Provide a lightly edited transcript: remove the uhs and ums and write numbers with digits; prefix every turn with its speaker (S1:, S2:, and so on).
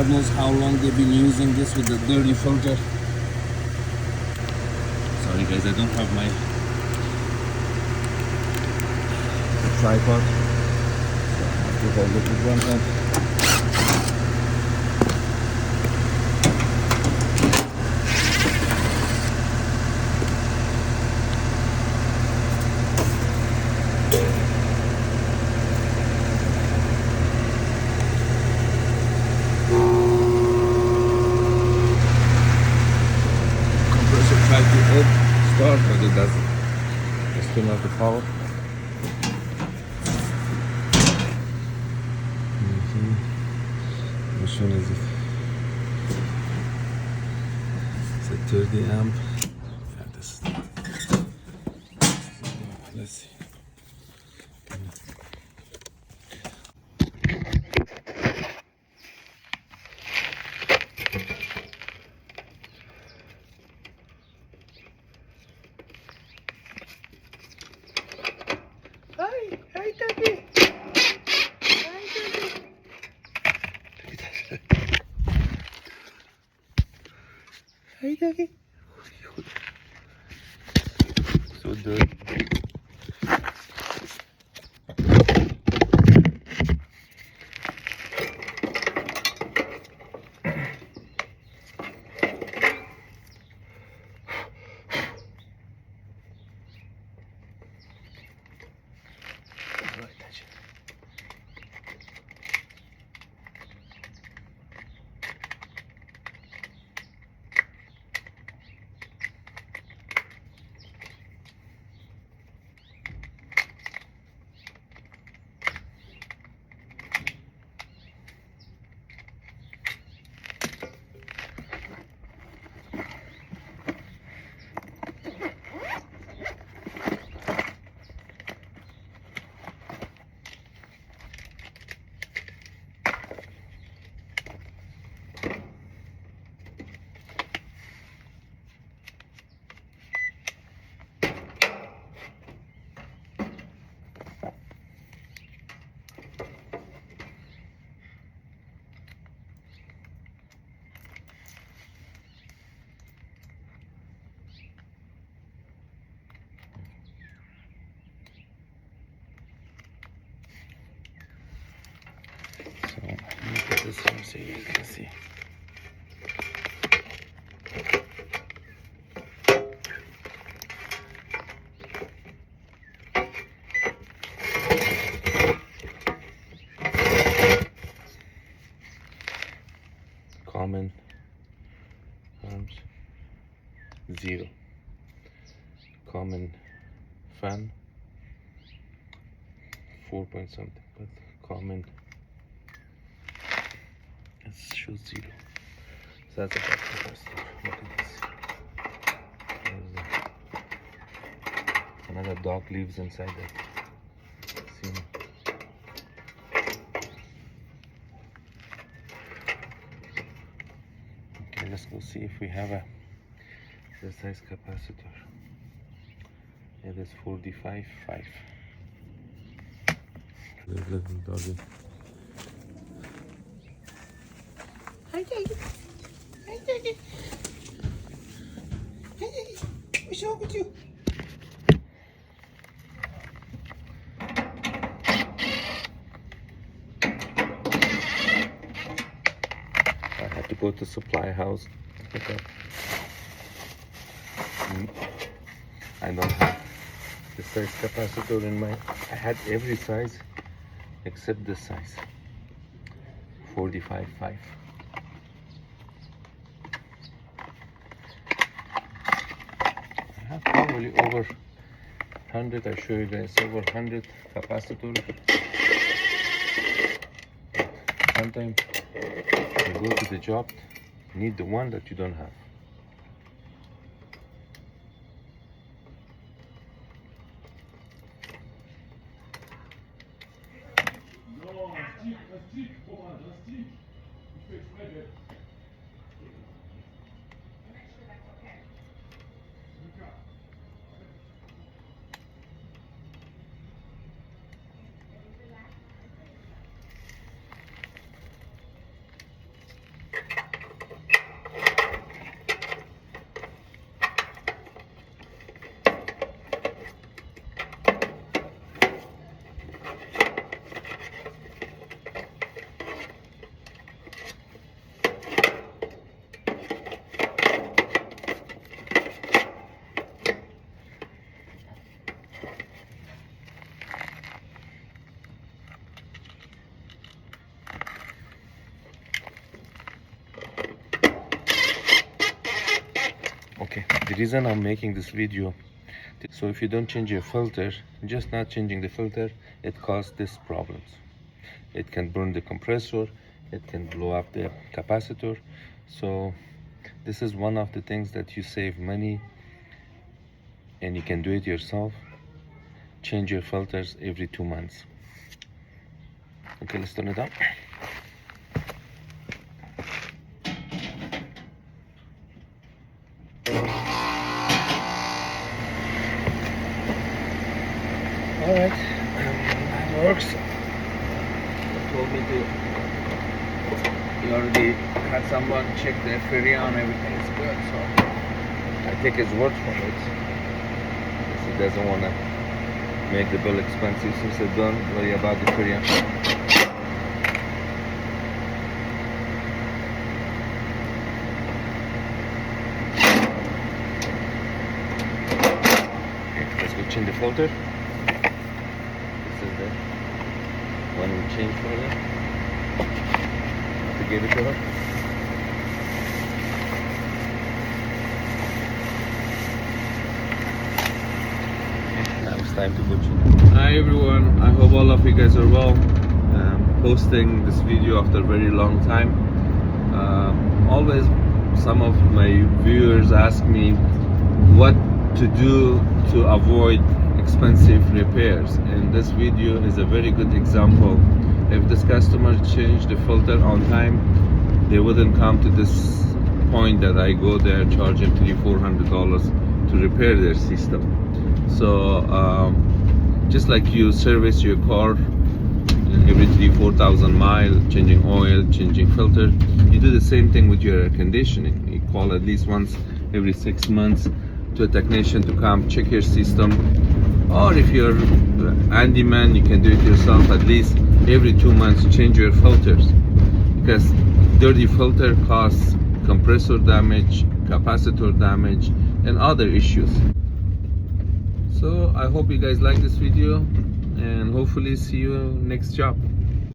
S1: God knows how long they've been using this with the dirty filter. Sorry guys, I don't have my tripod, so I have to hold it with one hand. Try to start, but it doesn't. It's still not the power. Which one is it? It's a 30 amp. Yeah, this is it. Let's see.
S2: Hi, Daddy. Hi, Daddy.
S1: So dirty. So let me put this here so you can see. Common arms 0. Common fan 4 point something, but common it shows 0. So that's about the first. Look at this. Another dog lives inside that. See? Okay, let's go see if we have a this size capacitor. It is 45.5. Little doggy.
S2: Hi, Daddy. Hi, Daddy. Hi, Daddy. What's wrong with you?
S1: I had to go to supply house. Okay. I don't have the size capacitor in my. I had every size except this size. 45.5. I have probably over 100. I show you guys over 100 capacitor. Sometimes you go to the job, need the one that you don't have. reason I'm making this video, so if you don't change your filter, just not changing the filter, it causes these problems. It can burn the compressor, it can blow up the capacitor. So this is one of the things that you save money and you can do it yourself. Change your filters every 2 months. Okay, let's turn it on. Alright, that works. They told me to, you already had someone check the Freon, everything is good, so I take his word for it. Because he doesn't want to make the bill expensive, so he said don't worry about the Freon. Okay, let's go change the filter. This is the one we changed for her. To give it to her. Now it's time to go change. Hi everyone, I hope all of you guys are well. Posting this video after a very long time. Always some of my viewers ask me what to do to avoid expensive repairs, and this video is a very good example. If this customer changed the filter on time, they wouldn't come to this point that I go there, charge them $300-400 to repair their system. So just like you service your car every 3,000-4,000 miles, changing oil, changing filter, you do the same thing with your air conditioning. You call at least once every 6 months to a technician to come check your system, or if you're handyman, you can do it yourself. At least every 2 months change your filters, because dirty filter causes compressor damage, capacitor damage, and other issues. So I hope you guys like this video, and hopefully see you next job.